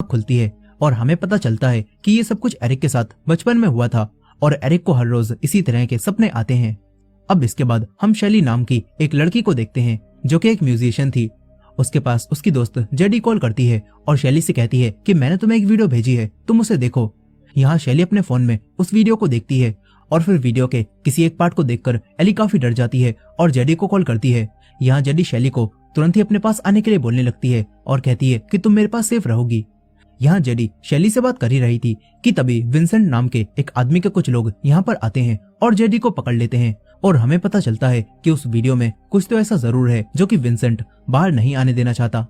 खुलती है और हमें पता चलता है कि ये सब कुछ एरिक के साथ बचपन में हुआ था और एरिक को हर रोज इसी तरह के सपने आते हैं। अब इसके बाद हम शैली नाम की एक लड़की को देखते हैं जो कि एक म्यूजिशियन थी। उसके पास उसकी दोस्त जेडी कॉल करती है और शैली से कहती है कि मैंने तुम्हें एक वीडियो भेजी है, तुम उसे देखो। यहाँ शैली अपने फोन में उस वीडियो को देखती है और फिर वीडियो के किसी एक पार्ट को देखकर एली काफी डर जाती है और जेडी को कॉल करती है। यहाँ जेडी शैली को तुरंत ही अपने पास आने के लिए बोलने लगती है और कहती है कि तुम मेरे पास सेफ रहोगी। यहाँ जेडी शैली से बात कर ही रही थी कि तभी विंसेंट नाम के एक आदमी के कुछ लोग यहाँ पर आते हैं और जेडी को पकड़ लेते हैं और हमें पता चलता है कि उस वीडियो में कुछ तो ऐसा जरूर है जो कि विंसेंट बाहर नहीं आने देना चाहता।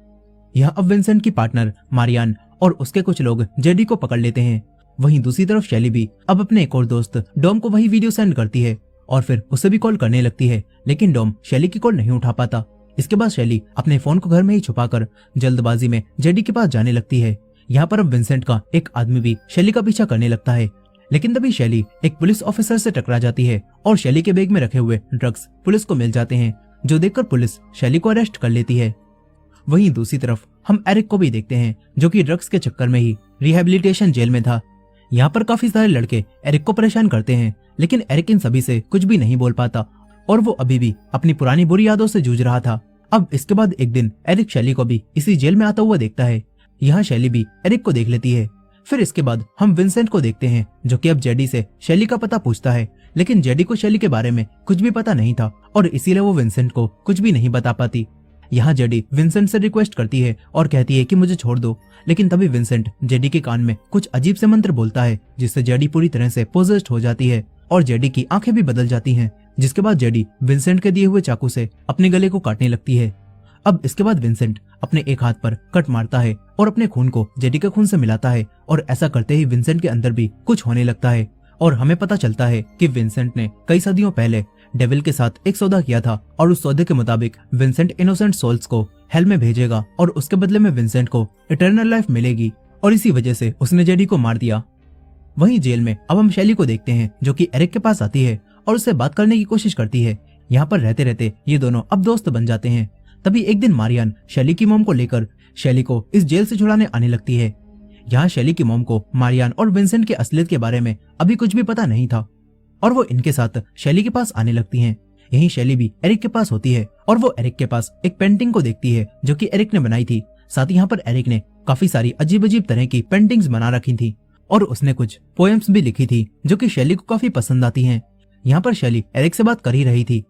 यहाँ अब विंसेंट की पार्टनर मारियान और उसके कुछ लोग जेडी को पकड़ लेते हैं। वहीं दूसरी तरफ शैली भी अब अपने एक और दोस्त डॉम को वही वीडियो सेंड करती है और फिर उसे भी कॉल करने लगती है, लेकिन डॉम शैली की कॉल नहीं उठा पाता। इसके बाद शैली अपने फोन को घर में ही छुपाकर जल्दबाजी में जेडी के पास जाने लगती है। यहाँ पर अब विंसेंट का एक आदमी भी शैली का पीछा करने लगता है, लेकिन तभी शैली एक पुलिस ऑफिसर से टकरा जाती है और शैली के बैग में रखे हुए ड्रग्स पुलिस को मिल जाते हैं, जो देखकर पुलिस शैली को अरेस्ट कर लेती है। वहीं दूसरी तरफ हम एरिक को भी देखते हैं जो कि ड्रग्स के चक्कर में ही रिहेबिलिटेशन जेल में था। यहाँ पर काफी सारे लड़के एरिक को परेशान करते हैं, लेकिन एरिक इन सभी से कुछ भी नहीं बोल पाता और वो अभी भी अपनी पुरानी बुरी यादों से जूझ रहा था। अब इसके बाद एक दिन एरिक शैली को भी इसी जेल में आता हुआ देखता है। यहाँ शैली भी एरिक को देख लेती है। फिर इसके बाद हम विंसेंट को देखते हैं जो कि अब जेडी से शैली का पता पूछता है, लेकिन जेडी को शैली के बारे में कुछ भी पता नहीं था और इसीलिए वो विंसेंट को कुछ भी नहीं बता पाती। यहाँ जेडी विंसेंट से रिक्वेस्ट करती है और कहती है कि मुझे छोड़ दो, लेकिन तभी विंसेंट जेडी के कान में कुछ अजीब से मंत्र बोलता है जिससे जेडी पूरी तरह से पोजेस्ड हो जाती है और जेडी की आंखें भी बदल जाती हैं, जिसके बाद जेडी विंसेंट के दिए हुए चाकू से अपने गले को काटने लगती है। अब इसके बाद विंसेंट अपने एक हाथ पर कट मारता है और अपने खून को जेडी के खून से मिलाता है और ऐसा करते ही विंसेंट के अंदर भी कुछ होने लगता है और हमें पता चलता है कि विंसेंट ने कई सदियों पहले डेविल के साथ एक सौदा किया था और उस सौदे के मुताबिक विंसेंट इनोसेंट सोल्स को हेल में भेजेगा और उसके बदले में विंसेंट को इटर्नल लाइफ मिलेगी और इसी वजह से उसने जेडी को मार दिया। वहीं जेल में अब हम शैली को देखते हैं जो कि एरिक के पास आती है और उससे बात करने की कोशिश करती है। यहाँ पर रहते रहते ये दोनों अब दोस्त बन जाते हैं। तभी एक दिन मारियान शैली की मॉम को लेकर शैली को इस जेल से छुड़ाने आने लगती है। यहाँ शैली की मॉम को मारियान और विंसेंट के असलियत के बारे में अभी कुछ भी पता नहीं था और वो इनके साथ शैली के पास आने लगती हैं। यहीं शैली भी एरिक के पास होती है और वो एरिक के पास एक पेंटिंग को देखती है जो कि एरिक ने बनाई थी। साथ ही यहाँ पर एरिक ने काफी सारी अजीब अजीब तरह की पेंटिंग्स बना रखी थी और उसने कुछ पोएम्स भी लिखी थी जो कि शैली को काफी पसंद आती हैं। यहाँ पर शैली एरिक से बात कर ही रही थी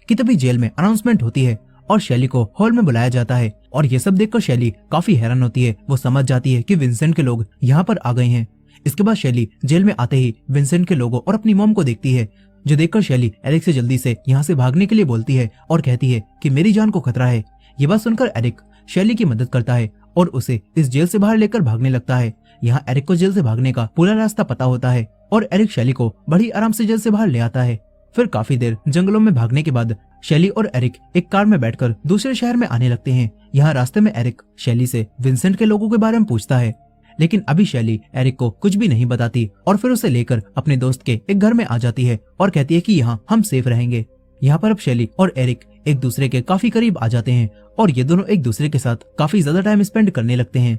कि तभी जेल में अनाउंसमेंट होती है और शैली को हॉल में बुलाया जाता है और ये सब देखकर शैली काफी हैरान होती है। वो समझ जाती है कि विंसेंट के लोग यहाँ पर आ गए हैं। इसके बाद शैली जेल में आते ही विंसेंट के लोगों और अपनी मॉम को देखती है, जो देखकर शैली एरिक से जल्दी से यहाँ से भागने के लिए बोलती है और कहती है कि मेरी जान को खतरा है। ये बात सुनकर एरिक शैली की मदद करता है और उसे इस जेल से बाहर लेकर भागने लगता है। यहाँ एरिक को जेल से भागने का पूरा रास्ता पता होता है और एरिक शैली को बड़ी आराम से जेल से बाहर ले आता है। फिर काफी देर जंगलों में भागने के बाद शैली और एरिक एक कार में बैठकर दूसरे शहर में आने लगते हैं। यहाँ रास्ते में एरिक शैली से विंसेंट के लोगों के बारे में पूछता है, लेकिन अभी शैली एरिक को कुछ भी नहीं बताती और फिर उसे लेकर अपने दोस्त के एक घर में आ जाती है और कहती है कि यहाँ हम सेफ रहेंगे। यहाँ पर अब शैली और एरिक एक दूसरे के काफी करीब आ जाते हैं और ये दोनों एक दूसरे के साथ काफी ज्यादा टाइम स्पेंड करने लगते हैं।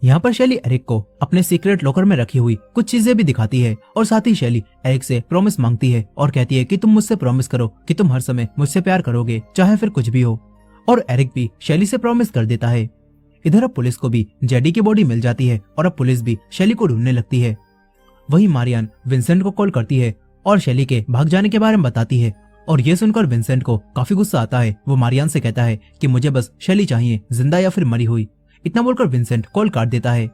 यहाँ पर शैली एरिक को अपने सीक्रेट लॉकर में रखी हुई कुछ चीजें भी दिखाती है और साथ ही शैली एरिक से प्रॉमिस मांगती है और कहती है कि तुम मुझसे प्रॉमिस करो कि तुम हर समय मुझसे प्यार करोगे, चाहे फिर कुछ भी हो। और एरिक भी शैली से प्रॉमिस कर देता है। इधर अब पुलिस को भी जेडी की बॉडी मिल जाती है और अब पुलिस भी शैली को ढूंढने लगती है। वहीं मारियान विंसेंट को कॉल करती है और शैली के भाग जाने के बारे में बताती है और ये सुनकर विंसेंट को काफी गुस्सा आता है। वो मारियान से कहता है कि मुझे बस शैली चाहिए, जिंदा या फिर मरी हुई। इतना बोलकर विंसेंट कॉल काट देता है।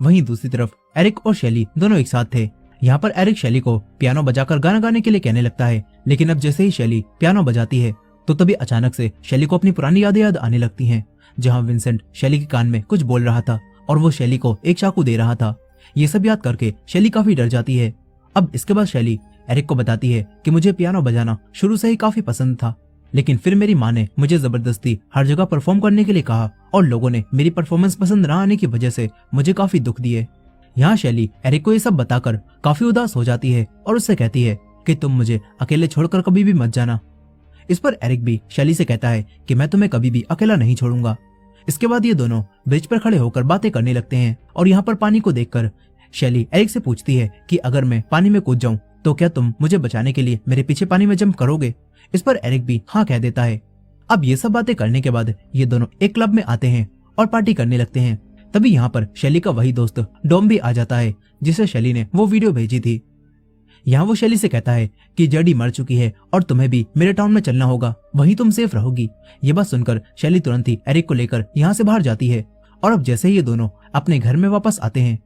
वहीं दूसरी तरफ एरिक और शैली दोनों एक साथ थे। यहाँ पर एरिक शैली को पियानो बजाकर गाना गाने के लिए कहने लगता है, लेकिन अब जैसे ही शैली पियानो बजाती है तो तभी अचानक से शैली को अपनी पुरानी यादें याद आने लगती हैं, जहाँ विंसेंट शैली के कान में कुछ बोल रहा था और वो शैली को एक चाकू दे रहा था। ये सब याद करके शैली काफी डर जाती है। अब इसके बाद शैली एरिक को बताती है कि मुझे पियानो बजाना शुरू से ही काफी पसंद था, लेकिन फिर मेरी माँ ने मुझे जबरदस्ती हर जगह परफॉर्म करने के लिए कहा और लोगों ने मेरी परफॉर्मेंस पसंद न आने की वजह से मुझे काफी दुख दिए। यहाँ शैली एरिक को ये सब बताकर काफी उदास हो जाती है और उससे कहती है कि तुम मुझे अकेले छोड़कर कभी भी मत जाना। इस पर एरिक भी शैली से कहता है कि मैं तुम्हें कभी भी अकेला नहीं छोड़ूंगा। इसके बाद ये दोनों ब्रिज पर खड़े होकर बातें करने लगते हैं और यहाँ पर पानी को देखकर शैली एरिक से पूछती है कि अगर मैं पानी में कूद जाऊं तो क्या तुम मुझे बचाने के लिए मेरे पीछे पानी में जंप करोगे। इस पर एरिक भी हाँ कह देता है। अब ये सब बातें करने के बाद ये दोनों एक क्लब में आते हैं और पार्टी करने लगते हैं। तभी यहाँ पर शैली का वही दोस्त डॉम भी आ जाता है जिसे शैली ने वो वीडियो भेजी थी। यहाँ वो शैली से कहता है कि जडी मर चुकी है और तुम्हें भी मेरे टाउन में चलना होगा, वहीं तुम सेफ रहोगी। ये बात सुनकर शैली तुरंत ही एरिक को लेकर यहाँ से बाहर जाती है और अब जैसे ही ये दोनों अपने घर में वापस आते हैं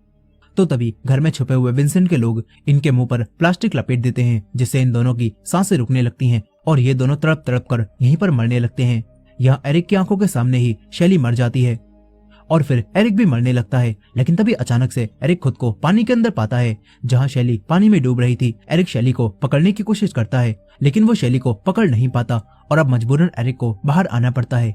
तो तभी घर में छुपे हुए विंसेंट के लोग इनके मुंह पर प्लास्टिक लपेट देते हैं जिससे इन दोनों की सांसें रुकने लगती हैं और ये दोनों तड़प तड़प कर यहीं पर मरने लगते हैं। यहाँ एरिक की आंखों के सामने ही शैली मर जाती है और फिर एरिक भी मरने लगता है। लेकिन तभी अचानक से एरिक खुद को पानी के अंदर पाता है जहाँ शैली पानी में डूब रही थी। एरिक शैली को पकड़ने की कोशिश करता है लेकिन वो शैली को पकड़ नहीं पाता और अब मजबूरन एरिक को बाहर आना पड़ता है।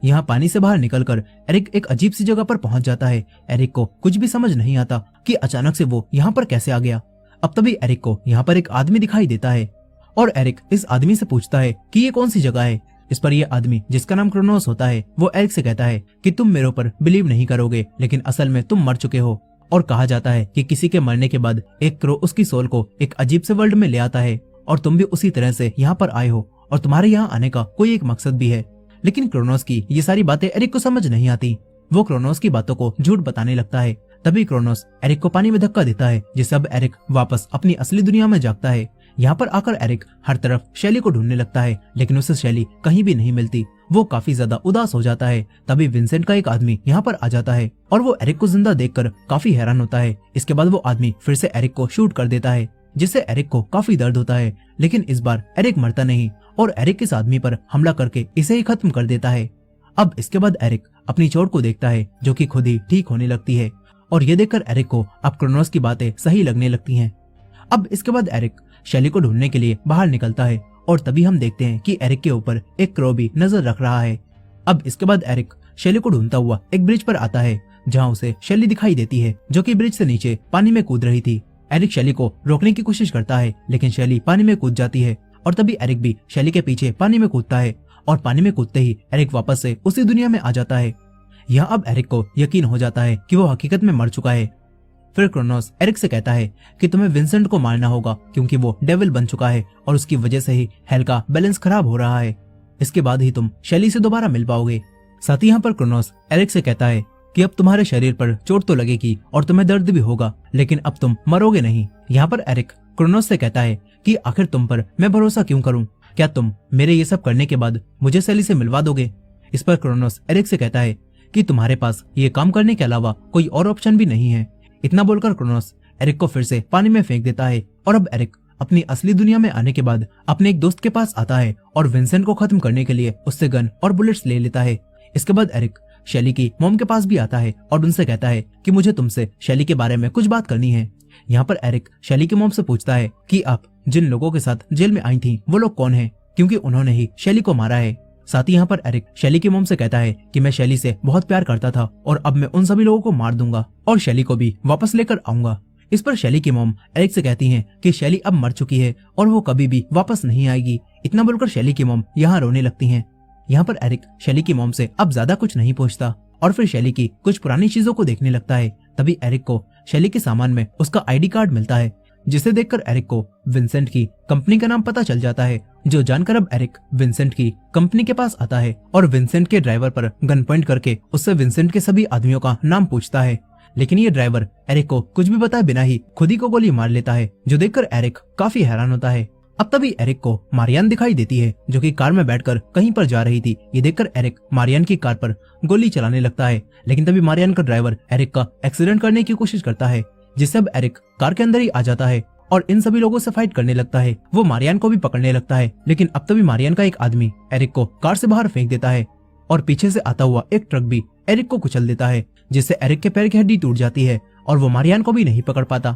यहाँ पानी से बाहर निकलकर एरिक एक अजीब सी जगह पर पहुंच जाता है। एरिक को कुछ भी समझ नहीं आता कि अचानक से वो यहाँ पर कैसे आ गया। अब तभी एरिक को यहाँ पर एक आदमी दिखाई देता है और एरिक इस आदमी से पूछता है कि ये कौन सी जगह है। इस पर यह आदमी जिसका नाम क्रोनोस होता है वो एरिक से कहता है कि तुम मेरे ऊपर बिलीव नहीं करोगे लेकिन असल में तुम मर चुके हो। और कहा जाता है कि किसी के मरने के बाद एक क्रो उसकी सोल को एक अजीब से वर्ल्ड में ले आता है और तुम भी उसी तरह से यहाँ पर आए हो और तुम्हारे यहाँ आने का कोई एक मकसद भी है। लेकिन क्रोनोस की ये सारी बातें एरिक को समझ नहीं आती। वो क्रोनोस की बातों को झूठ बताने लगता है। तभी क्रोनोस एरिक को पानी में धक्का देता है जिससे अब एरिक वापस अपनी असली दुनिया में जागता है। यहाँ पर आकर एरिक हर तरफ शैली को ढूंढने लगता है लेकिन उसे शैली कहीं भी नहीं मिलती। वो काफी ज्यादा उदास हो जाता है। तभी विंसेंट का एक आदमी यहाँ पर आ जाता है और वो एरिक को जिंदा देखकर काफी हैरान होता है। इसके बाद वो आदमी फिर से एरिक को शूट कर देता है जिससे एरिक को काफी दर्द होता है। लेकिन इस बार एरिक मरता नहीं और एरिक इस आदमी पर हमला करके इसे ही खत्म कर देता है। अब इसके बाद एरिक अपनी चोट को देखता है जो कि खुद ही ठीक होने लगती है और ये देखकर एरिक को अब क्रोनोस की बातें सही लगने लगती हैं। अब इसके बाद एरिक शैली को ढूंढने के लिए बाहर निकलता है और तभी हम देखते हैं कि एरिक के ऊपर एक क्रो भी नजर रख रहा है। अब इसके बाद एरिक शैली को ढूंढता हुआ एक ब्रिज पर आता है जहाँ उसे शैली दिखाई देती है जो कि ब्रिज से नीचे पानी में कूद रही थी। एरिक शैली को रोकने की कोशिश करता है लेकिन शैली पानी में कूद जाती है और तभी एरिक भी शैली के पीछे पानी में कूदता है और पानी में कूदते ही एरिक वापस से उसी दुनिया में आ जाता है। यहाँ अब एरिक को यकीन हो जाता है कि वो हकीकत में मर चुका है। फिर क्रोनोस एरिक से कहता है कि तुम्हें विंसेंट को मारना होगा क्योंकि वो डेविल बन चुका है और उसकी वजह से ही हेल का बैलेंस खराब हो रहा है। इसके बाद ही तुम शैली से दोबारा मिल पाओगे। साथ ही यहाँ पर क्रोनोस एरिक से कहता है कि अब तुम्हारे शरीर पर चोट तो लगेगी और तुम्हें दर्द भी होगा लेकिन अब तुम मरोगे नहीं। यहाँ पर एरिक क्रोनोस से कहता है कि आखिर तुम पर मैं भरोसा क्यों करूं, क्या तुम मेरे ये सब करने के बाद मुझे शैली से मिलवा दोगे। इस पर क्रोनोस एरिक से कहता है कि तुम्हारे पास ये काम करने के अलावा कोई और ऑप्शन भी नहीं है। इतना बोलकर क्रोनोस एरिक को फिर से पानी में फेंक देता है और अब एरिक अपनी असली दुनिया में आने के बाद अपने एक दोस्त के पास आता है और विंसेंट को खत्म करने के लिए उससे गन और बुलेट्स ले लेता है। इसके बाद एरिक शैली की मॉम के पास भी आता है और उनसे कहता है कि मुझे तुमसे शैली के बारे में कुछ बात करनी है। यहाँ पर एरिक शैली की मॉम से पूछता है कि आप जिन लोगों के साथ जेल में आई थी वो लोग कौन है क्योंकि उन्होंने ही शैली को मारा है। साथ ही यहाँ पर एरिक शैली की मॉम से कहता है कि मैं शैली से बहुत प्यार करता था और अब मैं उन सभी लोगों को मार दूंगा और शैली को भी वापस लेकर आऊंगा। इस पर शैली की मॉम एरिक से कहती हैं कि शैली अब मर चुकी है और वो कभी भी वापस नहीं आएगी। इतना बोलकर शैली की मॉम यहाँ रोने लगती हैं। यहाँ पर एरिक शैली की मॉम से अब ज्यादा कुछ नहीं पूछता और फिर शैली की कुछ पुरानी चीजों को देखने लगता है। तभी एरिक को शैली के सामान में उसका आईडी कार्ड मिलता है जिसे देखकर एरिक को विंसेंट की कंपनी का नाम पता चल जाता है। जो जानकर अब एरिक विंसेंट की कंपनी के पास आता है और विंसेंट के ड्राइवर पर गन पॉइंट करके उससे विंसेंट के सभी आदमियों का नाम पूछता है। लेकिन ये ड्राइवर एरिक को कुछ भी बताए बिना ही खुद ही को गोली मार लेता है जो देखकर एरिक काफी हैरान होता है। अब तभी एरिक को मारियान दिखाई देती है जो कि कार में बैठकर कहीं पर जा रही थी। ये देखकर एरिक मारियान की कार पर गोली चलाने लगता है लेकिन तभी मारियान का ड्राइवर एरिक का एक्सीडेंट करने की कोशिश करता है जिससे अब एरिक कार के अंदर ही आ जाता है और इन सभी लोगों से फाइट करने लगता है। वो मारियान को भी पकड़ने लगता है लेकिन अब तभी मारियान का एक आदमी एरिक को कार से बाहर फेंक देता है और पीछे से आता हुआ एक ट्रक भी एरिक को कुचल देता है जिससे एरिक के पैर की हड्डी टूट जाती है और वो मारियान को भी नहीं पकड़ पाता।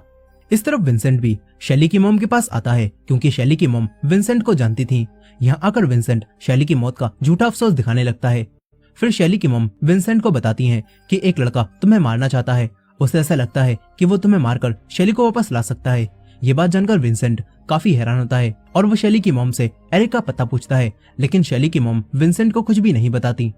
इस तरफ विंसेंट भी शैली की मॉम के पास आता है क्योंकि शैली की मॉम विंसेंट को जानती थी। यहाँ आकर विंसेंट शैली की मौत का झूठा अफसोस दिखाने लगता है। फिर शैली की मॉम विंसेंट को बताती है कि एक लड़का तुम्हें मारना चाहता है, उसे ऐसा लगता है कि वो तुम्हें मारकर शैली को वापस ला सकता है। ये बात जानकर विंसेंट काफी हैरान होता है और वो शैली की मॉम से एरिक का पता पूछता है लेकिन शैली की मॉम विंसेंट को कुछ भी नहीं बताती।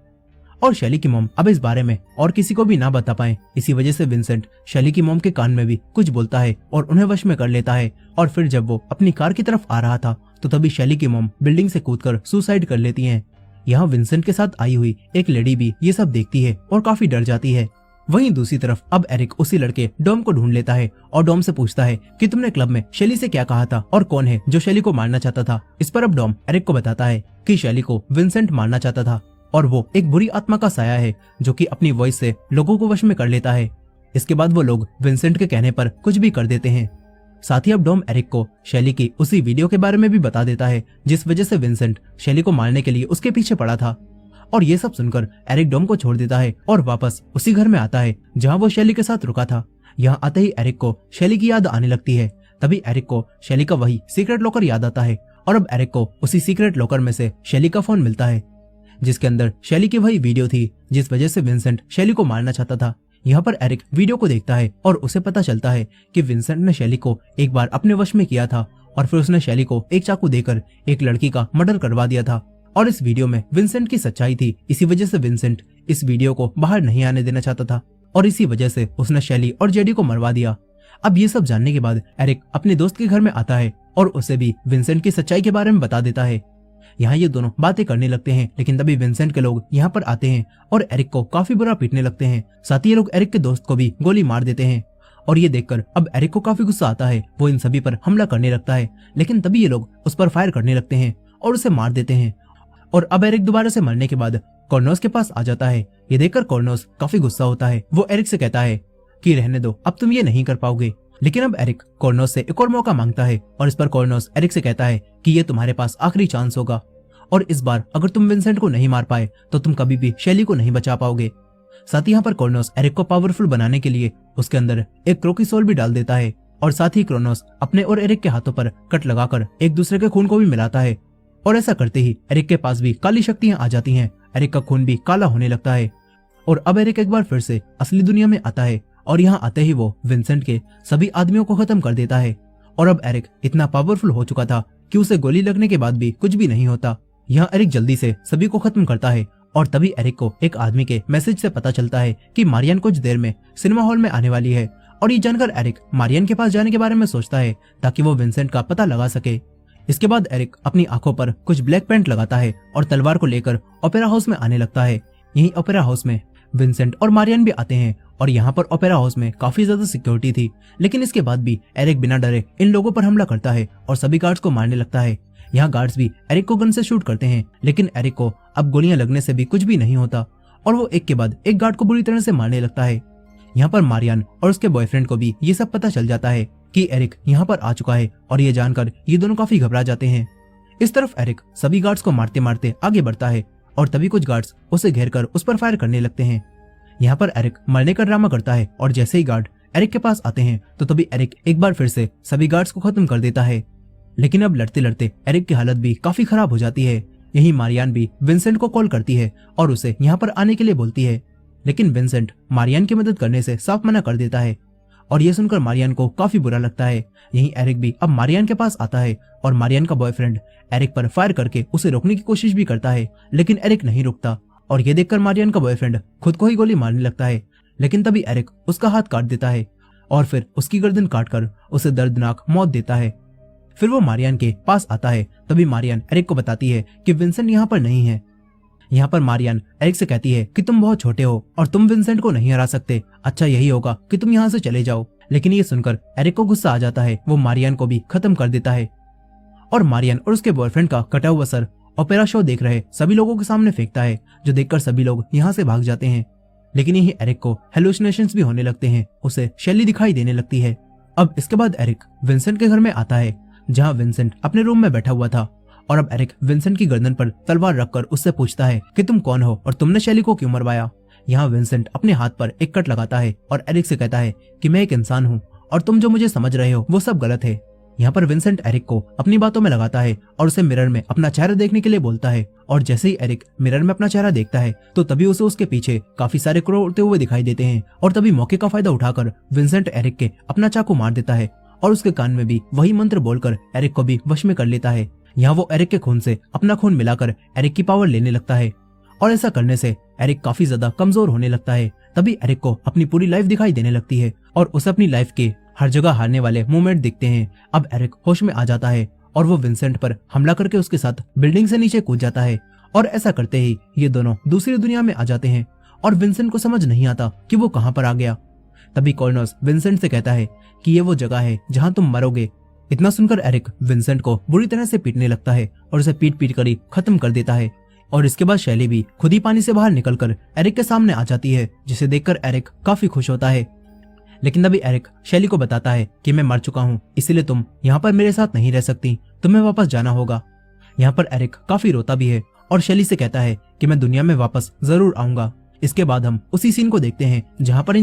और शैली की मॉम अब इस बारे में और किसी को भी ना बता पाए। इसी वजह से विंसेंट शैली की मॉम के कान में भी कुछ बोलता है और उन्हें वश में कर लेता है। और फिर जब वो अपनी कार की तरफ आ रहा था तो तभी शैली की मॉम बिल्डिंग से कूदकर सुसाइड कर लेती हैं। यहाँ विंसेंट के साथ आई हुई एक लेडी भी ये सब देखती है और काफी डर जाती है। वहीं दूसरी तरफ अब एरिक उसी लड़के डॉम को ढूंढ लेता है और डॉम से पूछता है कि तुमने क्लब में शैली से क्या कहा था और कौन है जो शैली को मारना चाहता था। इस पर अब डॉम एरिक को बताता है कि शैली को विंसेंट मारना चाहता था और वो एक बुरी आत्मा का साया है जो कि अपनी वॉइस से लोगों को वश में कर लेता है। इसके बाद वो लोग विंसेंट के कहने पर कुछ भी कर देते हैं। साथ ही अब डॉम एरिक को शैली की उसी वीडियो के बारे में भी बता देता है जिस वजह से विंसेंट शैली को मारने के लिए उसके पीछे पड़ा था। और ये सब सुनकर एरिक डॉम को छोड़ देता है और वापस उसी घर में आता है जहाँ वो शैली के साथ रुका था। यहाँ आते ही एरिक को शैली की याद आने लगती है। तभी एरिक को शैली का वही सीक्रेट लॉकर याद आता है और अब एरिक को उसी सीक्रेट लॉकर में से शैली का फोन मिलता है जिसके अंदर शैली की वही वीडियो थी जिस वजह से विंसेंट शैली को मारना चाहता था। यहाँ पर एरिक वीडियो को देखता है और उसे पता चलता है कि विंसेंट ने शैली को एक बार अपने वश में किया था और फिर उसने शैली को एक चाकू देकर एक लड़की का मर्डर करवा दिया था। और इस वीडियो में विंसेंट की सच्चाई थी। इसी वजह से विंसेंट इस वीडियो को बाहर नहीं आने देना चाहता था और इसी वजह से उसने शैली और जेडी को मरवा दिया। अब ये सब जानने के बाद एरिक अपने दोस्त के घर में आता है और उसे भी विंसेंट की सच्चाई के बारे में बता देता है। यहाँ ये दोनों बातें करने लगते हैं लेकिन तभी विंसेंट के लोग यहाँ पर आते हैं और एरिक को काफी बुरा पीटने लगते हैं। साथ ही ये लोग एरिक के दोस्त को भी गोली मार देते हैं और ये देखकर अब एरिक को काफी गुस्सा आता है। वो इन सभी पर हमला करने लगता है लेकिन तभी ये लोग उस पर फायर करने लगते हैं और उसे मार देते हैं। और अब एरिक दोबारा से मरने के बाद कॉर्नोस के पास आ जाता है। ये देखकर कॉर्नोस काफी गुस्सा होता है। वो एरिक से कहता है कि रहने दो, अब तुम ये नहीं कर पाओगे। लेकिन अब एरिक कॉर्नोस से एक और मौका मांगता है और इस पर कॉर्नोस एरिक से कहता है कि ये तुम्हारे पास आखिरी चांस होगा और इस बार अगर तुम विंसेंट को नहीं मार पाए तो तुम कभी भी शैली को नहीं बचा पाओगे। साथ ही यहाँ पर कॉर्नोस एरिक को पावरफुल बनाने के लिए उसके अंदर एक क्रोकिसोल भी डाल देता है और साथ ही क्रोनोस अपने और एरिक के हाथों पर कट लगाकर एक दूसरे के खून को भी मिलाता है और ऐसा करते ही एरिक के पास भी काली शक्तियां आ जाती हैं। एरिक का खून भी काला होने लगता है और अब एरिक एक बार फिर से असली दुनिया में आता है और यहाँ आते ही वो विंसेंट के सभी आदमियों को खत्म कर देता है। और अब एरिक इतना पावरफुल हो चुका था कि उसे गोली लगने के बाद भी कुछ भी नहीं होता। यहाँ एरिक जल्दी से सभी को खत्म करता है और तभी एरिक को एक आदमी के मैसेज से पता चलता है कि मारियन कुछ देर में सिनेमा हॉल में आने वाली है। और ये जानकर एरिक मारियन के पास जाने के बारे में सोचता है ताकि वो विंसेंट का पता लगा सके। इसके बाद एरिक अपनी आंखों पर कुछ ब्लैक पेंट लगाता है और तलवार को लेकर ओपेरा हाउस में आने लगता है। यही ओपेरा हाउस में विंसेंट और मारियन भी आते हैं और यहाँ पर ओपेरा हाउस में काफी ज्यादा सिक्योरिटी थी लेकिन इसके बाद भी एरिक बिना डरे इन लोगों पर हमला करता है और सभी गार्ड्स को मारने लगता है। यहाँ गार्ड्स भी एरिक को गन से शूट करते हैं लेकिन एरिक को अब गोलियां लगने से भी कुछ भी नहीं होता और वो एक के बाद एक गार्ड को बुरी तरह से मारने लगता है। यहाँ पर मारियन और उसके बॉयफ्रेंड को भी ये सब पता चल जाता है कि एरिक यहाँ पर आ चुका है और ये जानकर ये दोनों काफी घबरा जाते हैं। इस तरफ एरिक सभी गार्ड्स को मारते मारते आगे बढ़ता है और तभी कुछ गार्ड्स उसे घेर कर उस पर फायर करने लगते हैं। यहाँ पर एरिक मरने का ड्रामा करता है और जैसे ही गार्ड एरिक के पास आते हैं तो तभी एरिक एक बार फिर से सभी गार्ड्स को खत्म कर देता है। लेकिन अब लड़ते लड़ते एरिक की हालत भी काफी खराब हो जाती है। यही मारियान भी विंसेंट को कॉल करती है और उसे यहाँ पर आने के लिए बोलती है लेकिन विंसेंट मारियान की मदद करने से साफ मना कर देता है और यह सुनकर मारियान को काफी बुरा लगता है। यही एरिक भी अब मारियान के पास आता है और मारियान का बॉयफ्रेंड एरिक पर फायर करके उसे रोकने की कोशिश भी करता है लेकिन एरिक नहीं रुकता और ये देखकर मारियान का बॉयफ्रेंड खुद को ही गोली मारने लगता है लेकिन तभी एरिक उसका हाथ काट देता है और फिर उसकी गर्दन काटकर उसे दर्दनाक मौत देता है। फिर वो मारियान के पास आता है। तभी मारियान एरिक को बताती है कि विंसेंट यहाँ पर नहीं है। यहाँ पर मारियान एरिक से कहती है कि तुम बहुत छोटे हो और तुम विंसेंट को नहीं हरा सकते, अच्छा यही होगा कि तुम यहाँ से चले जाओ। लेकिन ये सुनकर एरिक को गुस्सा आ जाता है। वो मारियान को भी खत्म कर देता है और मारियान और उसके बॉयफ्रेंड का कटा हुआ सर ओपेरा शो देख रहे सभी लोगों के सामने फेंकता है, जो देखकर सभी लोग यहाँ से भाग जाते हैं। लेकिन यही एरिक को हेलुसिनेशंस भी होने लगते हैं, उसे शैली दिखाई देने लगती है। अब इसके बाद एरिक विंसेंट के घर में आता है जहाँ विंसेंट अपने रूम में बैठा हुआ था और अब एरिक विंसेंट की गर्दन पर तलवार रखकर उससे पूछता है कि तुम कौन हो और तुमने शैली को क्यों मरवाया। यहाँ विंसेंट अपने हाथ पर एक कट लगाता है और एरिक से कहता है कि मैं एक इंसान हूँ और तुम जो मुझे समझ रहे हो वो सब गलत है। यहाँ पर विंसेंट एरिक को अपनी बातों में लगाता है और उसे मिरर में अपना चेहरा देखने के लिए बोलता है और जैसे ही एरिक मिरर में अपना चेहरा देखता है तो तभी उसे उसके पीछे काफी सारे क्रो उड़ते हुए दिखाई देते हैं और तभी मौके का फायदा उठाकर विंसेंट एरिक के अपना चाकू मार देता है और उसके कान में भी वही मंत्र बोलकर एरिक को भी वश में कर लेता है। यहाँ वो एरिक के खून से अपना खून मिलाकर एरिक की पावर लेने लगता है और ऐसा करने से एरिक काफी ज्यादा कमजोर होने लगता है। तभी एरिक को अपनी पूरी लाइफ दिखाई देने लगती है और उसे अपनी लाइफ के हर जगह हारने वाले मोमेंट दिखते हैं। अब एरिक होश में आ जाता है और वो विंसेंट पर हमला करके उसके साथ बिल्डिंग से नीचे कूद जाता है और ऐसा करते ही ये दोनों दूसरी दुनिया में आ जाते हैं और विंसेंट को समझ नहीं आता कि वो कहां पर आ गया। तभी कॉर्नर्स विंसेंट से कहता है कि ये वो जगह है जहां तुम मरोगे। इतना सुनकर एरिक विंसेंट को बुरी तरह से पीटने लगता है और उसे पीट पीट कर ही खत्म कर देता है। और इसके बाद शैली भी खुद ही पानी से बाहर निकलकर एरिक के सामने आ जाती है, जिसे देखकर एरिक काफी खुश होता है। लेकिन तभी एरिक शैली को बताता है कि मैं मर चुका हूँ, इसीलिए तुम यहाँ पर मेरे साथ नहीं रह सकती, तुम्हें वापस जाना होगा। यहाँ पर एरिक काफी रोता भी है और शैली से कहता है कि मैं दुनिया में वापस जरूर आऊंगा। इसके बाद हम उसी सीन को देखते हैं जहाँ पर